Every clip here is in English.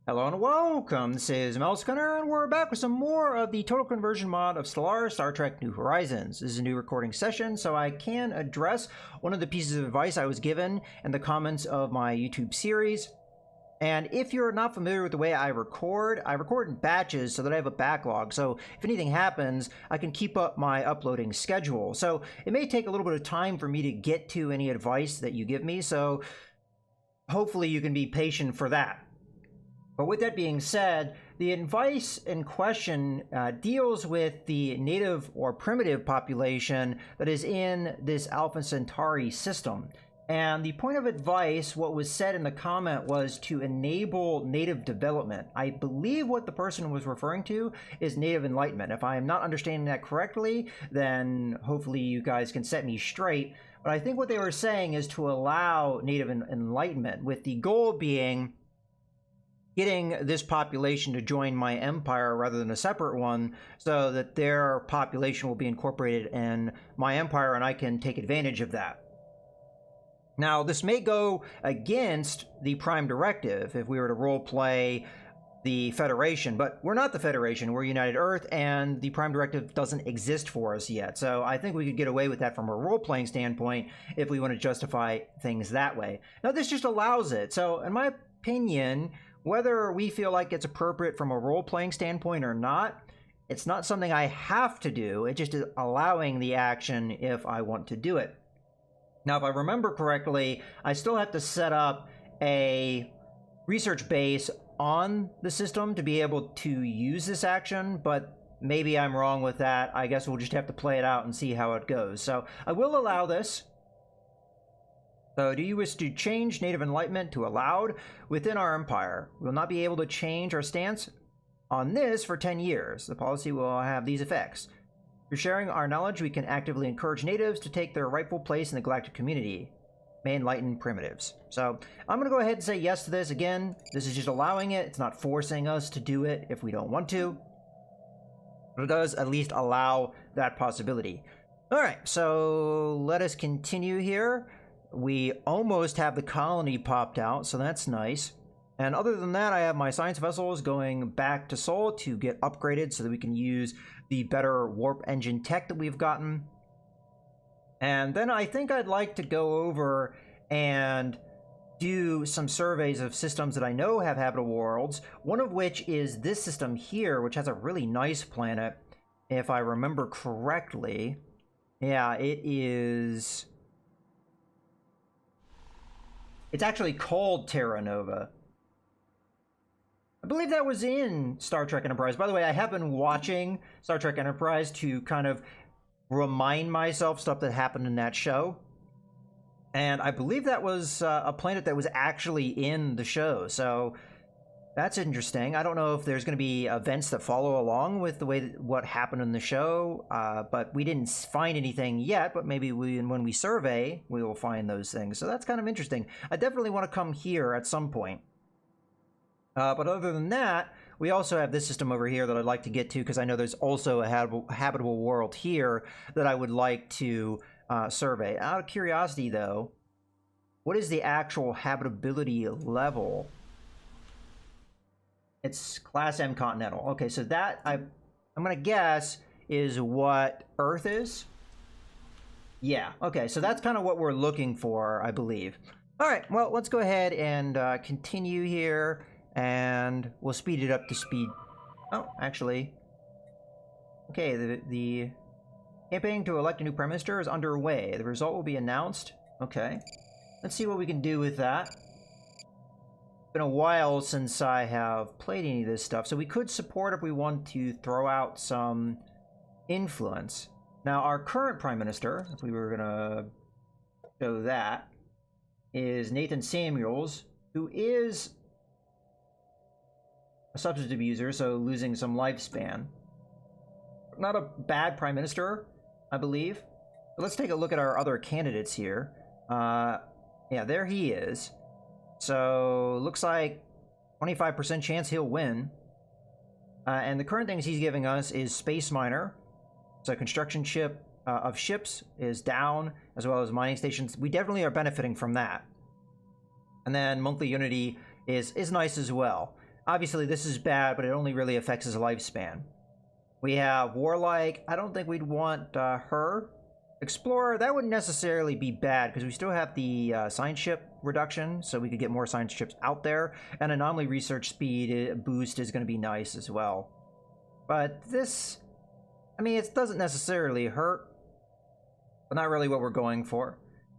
Hello and welcome, this is Gunner, and we're back with some more of the Total Conversion mod of Stellaris Star Trek New Horizons. This is a new recording session, so I can address one of the pieces of advice I was given in the comments of my YouTube series. And if you're not familiar with the way I record in batches so that I have a backlog. So if anything happens, I can keep up my uploading schedule. So it may take a little bit of time for me to get to any advice that you give me, so hopefully you can be patient for that. But with that being said, the advice in question deals with the native or primitive population that is in this Alpha Centauri system. And the point of advice, what was said in the comment, was to enable native development. I believe what the person was referring to is native enlightenment. If I am not understanding that correctly, then hopefully you guys can set me straight. But I think what they were saying is to allow native enlightenment, with the goal being getting this population to join my empire rather than a separate one, so that their population will be incorporated in my empire and I can take advantage of that. Now, this may go against the Prime Directive if we were to role play the Federation, but we're not the Federation, we're United Earth, and the Prime Directive doesn't exist for us yet. So I think we could get away with that from a role-playing standpoint if we want to justify things that way. Now, this just allows it. So in my opinion, whether we feel like it's appropriate from a role-playing standpoint or not, it's not something I have to do. It's just allowing the action if I want to do it. Now, if I remember correctly, I still have to set up a research base on the system to be able to use this action, but maybe I'm wrong with that. I guess we'll just have to play it out and see how it goes. So I will allow this. So, do you wish to change native enlightenment to allowed within our empire? We will not be able to change our stance on this for 10 years. The policy will have these effects. Through sharing our knowledge, we can actively encourage natives to take their rightful place in the galactic community. May enlighten primitives. So, I'm going to go ahead and say yes to this. Again, this is just allowing it. It's not forcing us to do it if we don't want to. But it does at least allow that possibility. Alright, so let us continue here. We almost have the colony popped out, so that's nice. And other than that, I have my science vessels going back to Sol to get upgraded so that we can use the better warp engine tech that we've gotten. And then I think I'd like to go over and do some surveys of systems that I know have habitable worlds, one of which is this system here, which has a really nice planet, if I remember correctly. Yeah, it is... It's actually called Terra Nova. I believe that was in Star Trek Enterprise. By the way, I have been watching Star Trek Enterprise to kind of remind myself stuff that happened in that show. And I believe that was a planet that was actually in the show. So that's interesting. I don't know if there's going to be events that follow along with the way that what happened in the show, but we didn't find anything yet, but maybe when we survey, we will find those things. So that's kind of interesting. I definitely want to come here at some point. But other than that, we also have this system over here that I'd like to get to, because I know there's also a habitable world here that I would like to survey. Out of curiosity, though, what is the actual habitability level? It's Class M Continental. Okay, so that, I'm going to guess, is what Earth is? Yeah, okay, so that's kind of what we're looking for, I believe. All right, well, let's go ahead and continue here, and we'll speed it up to speed. Oh, actually. Okay, the campaign to elect a new Prime Minister is underway. The result will be announced. Okay, let's see what we can do with that. Been a while since I have played any of this stuff, so we could support if we want to throw out some influence. Now, our current Prime Minister, if we were gonna show that, is Nathan Samuels, who is a substance abuser, so losing some lifespan. Not a bad Prime Minister, I believe. But let's take a look at our other candidates here. Yeah, there he is. So, looks like 25% chance he'll win. And the current things he's giving us is Space Miner. So, construction ship of ships is down, as well as mining stations. We definitely are benefiting from that. And then monthly unity is nice as well. obviously this is bad, but it only really affects his lifespan. We have Warlike. I don't think we'd want her. Explorer, that wouldn't necessarily be bad because we still have the science ship reduction, so we could get more science ships out there. And anomaly research speed boost is going to be nice as well. But this, I mean, it doesn't necessarily hurt, but not really what we're going for.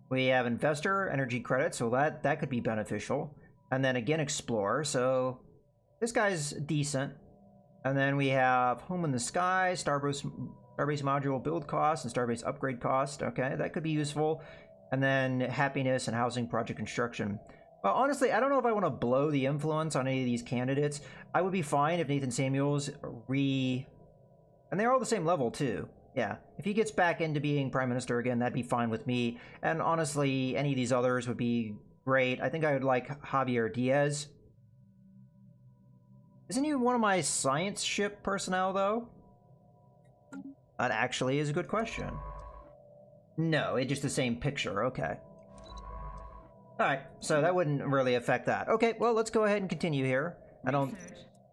We have Investor, Energy Credit, so that could be beneficial. And then again, Explorer, so this guy's decent. And then we have Home in the Sky, Starbase module build cost, and Starbase upgrade cost. Okay, that could be useful. And then Happiness and Housing Project Construction. Well, honestly, I don't know if I want to blow the influence on any of these candidates. I would be fine if Nathan Samuels and they're all the same level too. Yeah, if he gets back into being Prime Minister again, that'd be fine with me. And honestly, any of these others would be great. I think I would like Javier Diaz. Isn't he one of my science ship personnel, though? That actually is a good question. No, it's just the same picture. Okay. Alright, so that wouldn't really affect that. Okay, well, let's go ahead and continue here. Research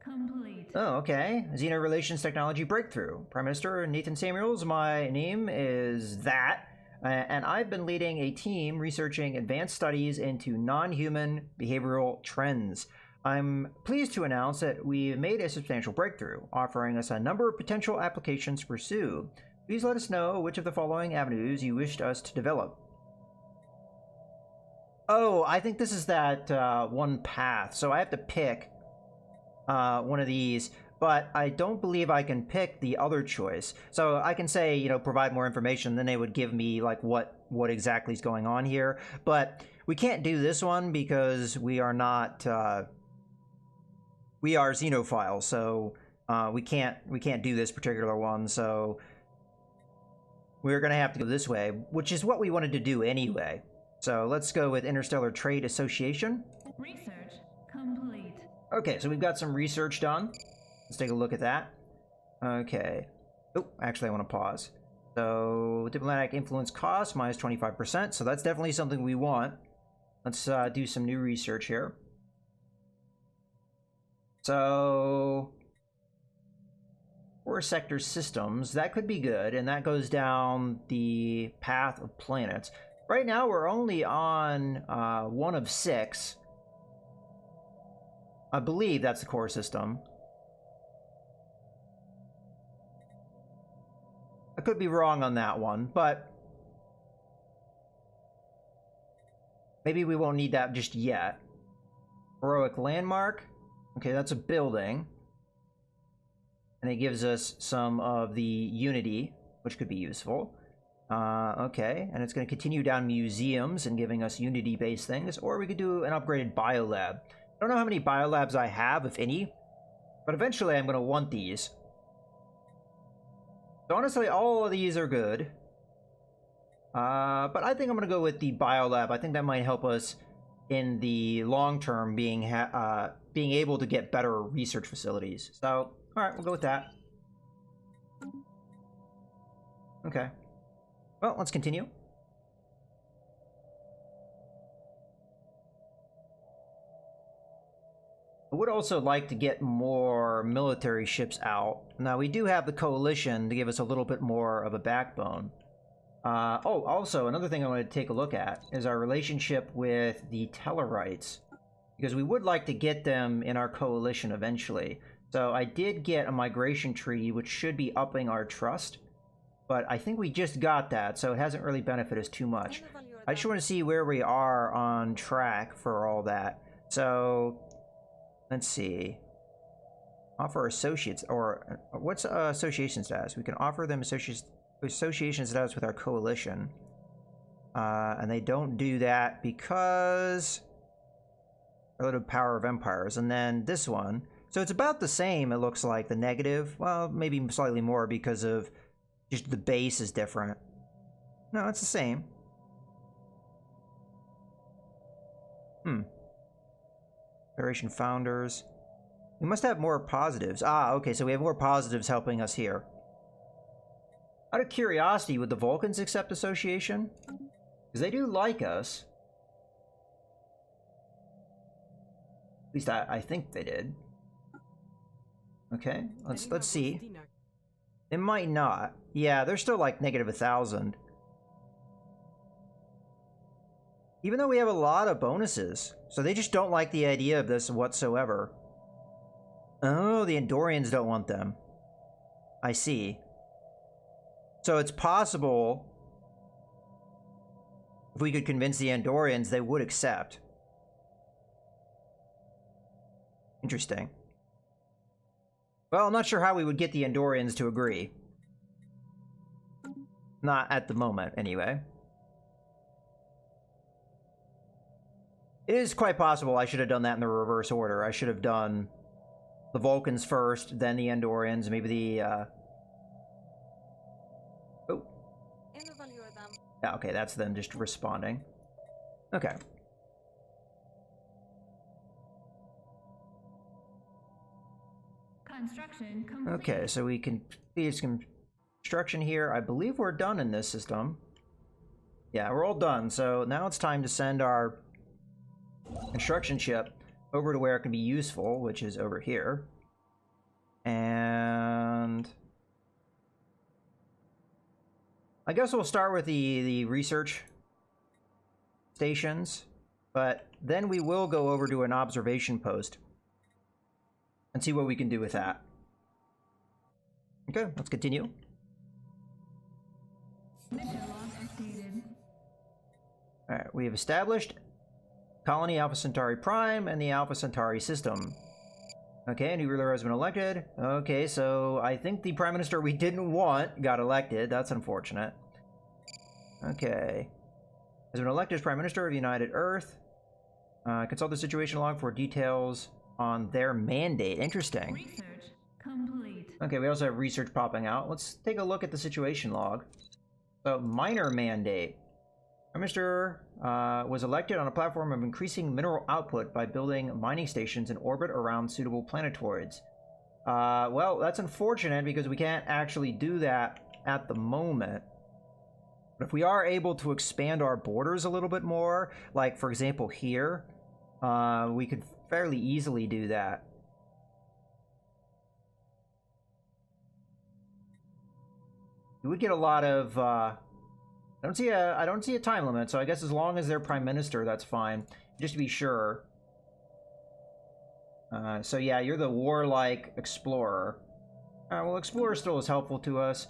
complete. Oh, okay. Xeno Relations Technology Breakthrough. Prime Minister Nathan Samuels, my name is that. And I've been leading a team researching advanced studies into non-human behavioral trends. I'm pleased to announce that we've made a substantial breakthrough, offering us a number of potential applications to pursue. Please let us know which of the following avenues you wished us to develop. Oh, I think this is that one path, so I have to pick one of these, but I don't believe I can pick the other choice. So I can say, you know, provide more information, then they would give me like what exactly is going on here. But we can't do this one because we are not we are xenophiles, so we can't do this particular one. So we're gonna have to go this way, which is what we wanted to do anyway. So let's go with Interstellar Trade Association. Research complete. Okay, so we've got some research done. Let's take a look at that. Okay. Oh, actually I want to pause. So diplomatic influence cost minus 25%, so that's definitely something we want. Let's do some new research here. So core sector systems, that could be good, and that goes down the path of planets. Right now we're only on 1 of 6. I believe that's the core system. I could be wrong on that one, but maybe we won't need that just yet. Heroic landmark. Okay, that's a building. And it gives us some of the Unity, which could be useful. Okay, and it's going to continue down museums and giving us Unity-based things, or we could do an upgraded biolab. I don't know how many biolabs I have, if any, but eventually I'm going to want these. So honestly, all of these are good. But I think I'm going to go with the biolab. I think that might help us in the long term being able to get better research facilities. So, alright, we'll go with that. Okay. Well, let's continue. I would also like to get more military ships out. Now, we do have the coalition to give us a little bit more of a backbone. Oh, also, another thing I want to take a look at is our relationship with the Tellarites, because we would like to get them in our coalition eventually. So I did get a migration treaty, which should be upping our trust, but I think we just got that, so it hasn't really benefited us too much. I just want to see where we are on track for all that. So let's see. Offer associates, or what's association status? We can offer them association status with our coalition. And they don't do that because relative power of empires. And then this one. So it's about the same, it looks like, the negative. Well, maybe slightly more because of just the base is different. No, it's the same. Federation founders. We must have more positives. Ah, okay, so we have more positives helping us here. Out of curiosity, would the Vulcans accept association? Because they do like us. At least I think they did. Okay, let's see. It might not. Yeah, they're still like negative 1,000. Even though we have a lot of bonuses. So they just don't like the idea of this whatsoever. Oh, the Andorians don't want them. I see. So it's possible if we could convince the Andorians, they would accept. Interesting. Well, I'm not sure how we would get the Andorians to agree. Not at the moment, anyway. It is quite possible I should have done that in the reverse order. I should have done the Vulcans first, then the Andorians, maybe the, Oh. Yeah, okay, that's them just responding. Okay. Construction complete. Okay, so we can see some construction here. I believe we're done in this system. Yeah, we're all done. So now it's time to send our construction ship over to where it can be useful, which is over here. And I guess we'll start with the research stations, but then we will go over to an observation post and see what we can do with that. Okay, let's continue. Mission log updated. Alright, we have established Colony Alpha Centauri Prime and the Alpha Centauri system. Okay, a new ruler has been elected. Okay, so I think the Prime Minister we didn't want got elected. That's unfortunate. Okay. Has been elected as Prime Minister of United Earth. Consult the situation log for details on their mandate. Interesting. Research complete. Okay, we also have research popping out. Let's take a look at the situation log. So, minor mandate. Prime Minister was elected on a platform of increasing mineral output by building mining stations in orbit around suitable planetoids. Well, that's unfortunate because we can't actually do that at the moment. But if we are able to expand our borders a little bit more, like for example here, we could fairly easily do that. We would get a lot of I don't see a time limit, so I guess as long as they're Prime Minister, that's fine. Just to be sure. So yeah, you're the warlike explorer. Well, explorer still is helpful to us.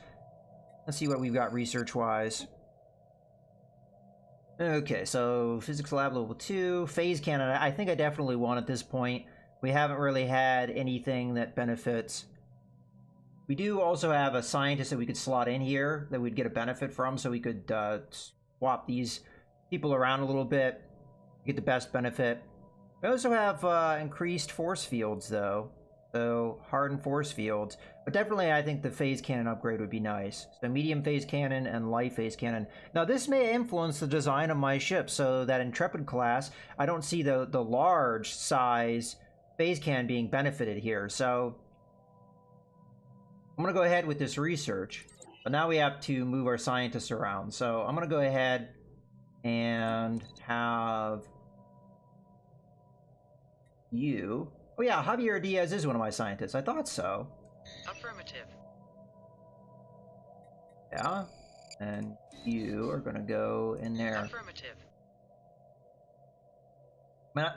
Let's see what we've got research-wise. Okay, so physics lab level 2, phase cannon. I think I definitely want at this point. We haven't really had anything that benefits. We do also have a scientist that we could slot in here that we'd get a benefit from, so we could swap these people around a little bit, get the best benefit. We also have increased force fields, though, so hardened force fields. But definitely, I think the phase cannon upgrade would be nice. So medium phase cannon and light phase cannon. Now, this may influence the design of my ship, so that Intrepid class, I don't see the large size phase cannon being benefited here. So I'm going to go ahead with this research, but now we have to move our scientists around. So I'm going to go ahead and have you. Oh yeah, Javier Diaz is one of my scientists. I thought so. Affirmative. Yeah, and you are going to go in there. Affirmative.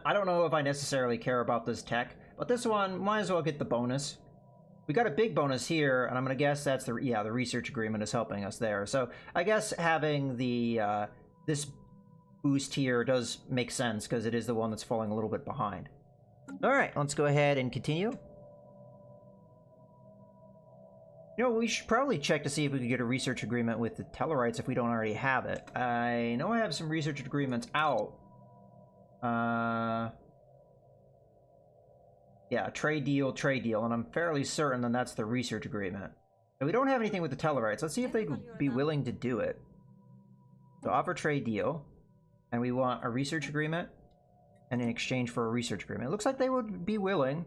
I don't know if I necessarily care about this tech, but this one might as well get the bonus. We got a big bonus here, and I'm going to guess that's the research agreement is helping us there. So I guess having the this boost here does make sense because it is the one that's falling a little bit behind. All right, let's go ahead and continue. You know, we should probably check to see if we could get a research agreement with the Tellarites if we don't already have it. I know I have some research agreements out. Yeah, trade deal, and I'm fairly certain that that's the research agreement. And we don't have anything with the Tellarites. Let's see if they'd be willing to do it. So offer trade deal, and we want a research agreement, and in exchange for a research agreement. It looks like they would be willing,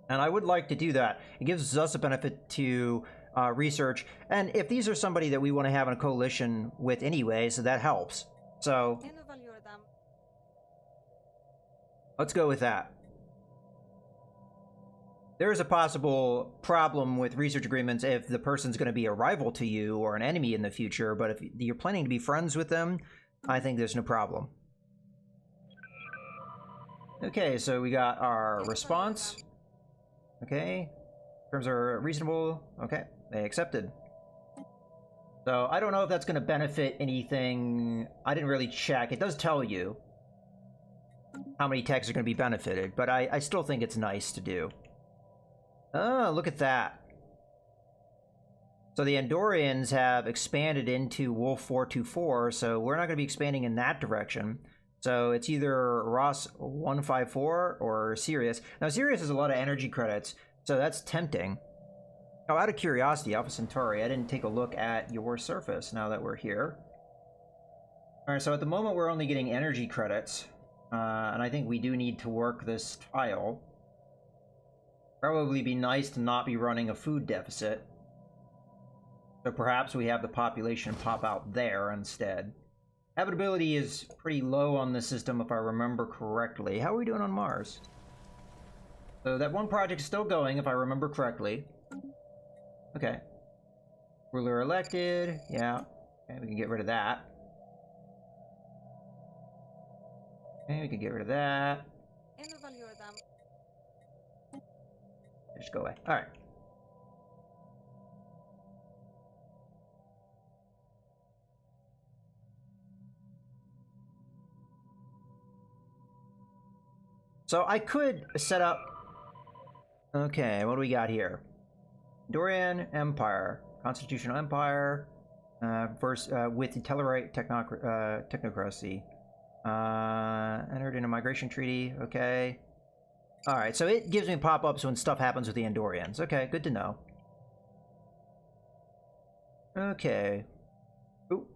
and I would like to do that. It gives us a benefit to research, and if these are somebody that we want to have in a coalition with anyway, so that helps. So let's go with that. there is a possible problem with research agreements if the person's going to be a rival to you or an enemy in the future, but if you're planning to be friends with them, I think there's no problem. Okay, so we got our response. Okay. Terms are reasonable. Okay, they accepted. So I don't know if that's going to benefit anything. I didn't really check. It does tell you how many techs are going to be benefited, but I still think it's nice to do. Oh, look at that. So the Andorians have expanded into Wolf 424, so we're not going to be expanding in that direction. So it's either Ross 154 or Sirius. Now, Sirius has a lot of energy credits, so that's tempting. Oh, out of curiosity, Alpha Centauri, I didn't take a look at your surface now that we're here. Alright, so at the moment we're only getting energy credits, and I think we do need to work this tile. Probably be nice to not be running a food deficit. So perhaps we have the population pop out there instead. Habitability is pretty low on this system if I remember correctly. How are we doing on Mars? So that one project is still going if I remember correctly. Okay. Ruler elected. Yeah. Okay, we can get rid of that. Okay, we can get rid of that. Just go away. Alright. So I could set up... Okay, what do we got here? Dorian Empire. Constitutional Empire. With the Tellarite technocracy. Entered in a migration treaty. Okay. Alright, so it gives me pop-ups when stuff happens with the Andorians. Okay, good to know. Okay. Ooh.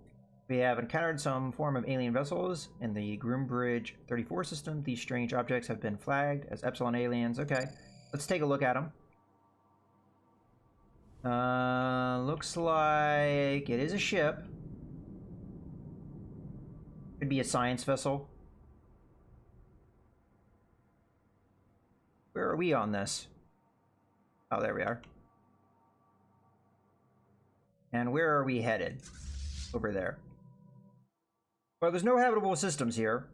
We have encountered some form of alien vessels in the Groombridge 34 system. These strange objects have been flagged as Epsilon aliens. Okay, let's take a look at them. Looks like it is a ship. Could be a science vessel. Where are we on this? Oh, there we are. And where are we headed? Over there. Well, there's no habitable systems here.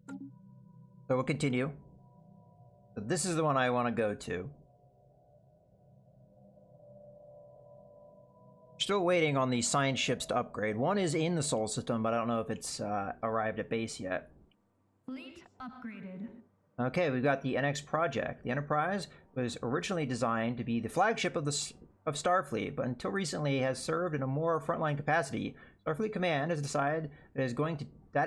So we'll continue. So this is the one I want to go to. Still waiting on these science ships to upgrade. One is in the Sol system, but I don't know if it's arrived at base yet. Fleet upgraded. Okay, we've got the NX project. The Enterprise was originally designed to be the flagship of Starfleet, but until recently has served in a more frontline capacity. Starfleet Command has decided that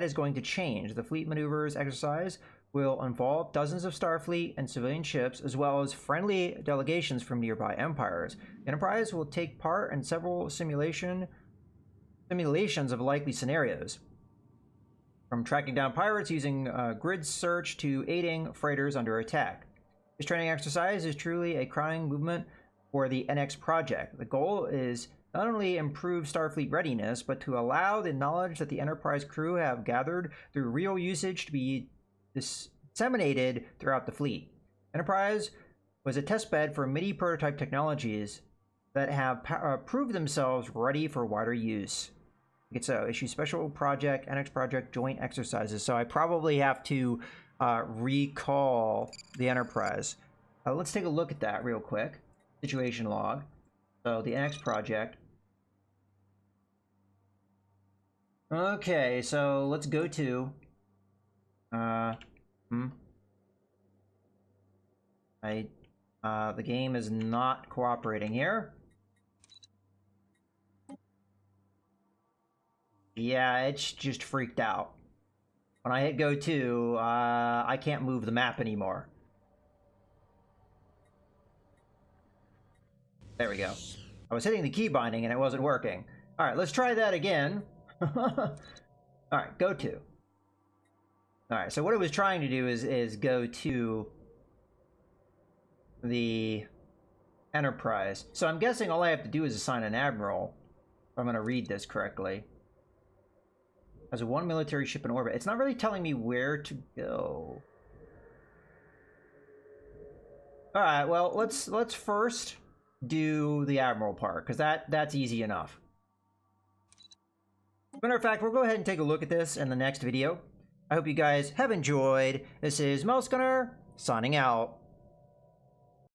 is going to change. The fleet maneuvers exercise will involve dozens of Starfleet and civilian ships, as well as friendly delegations from nearby empires. The Enterprise will take part in several simulations of likely scenarios, from tracking down pirates using grid search to aiding freighters under attack. This training exercise is truly a crowning movement for the NX project. The goal is not only improve Starfleet readiness, but to allow the knowledge that the Enterprise crew have gathered through real usage to be disseminated throughout the fleet. Enterprise was a testbed for many prototype technologies that have proved themselves ready for wider use. So, issue special project, NX project, joint exercises. So I probably have to recall the Enterprise. Let's take a look at that real quick. Situation log. So the NX project. Okay, so let's go to the game is not cooperating here. Yeah, it's just freaked out. When I hit go to, I can't move the map anymore. There we go. I was hitting the key binding and it wasn't working. Alright, let's try that again. Alright, go to. Alright, so what it was trying to do is go to the Enterprise. So I'm guessing all I have to do is assign an admiral, if I'm going to read this correctly. Has one military ship in orbit. It's not really telling me where to go. All right, well, let's first do the Admiral part, because that's easy enough. Matter of fact, we'll go ahead and take a look at this in the next video. I hope you guys have enjoyed. This is Mouse Gunner, signing out.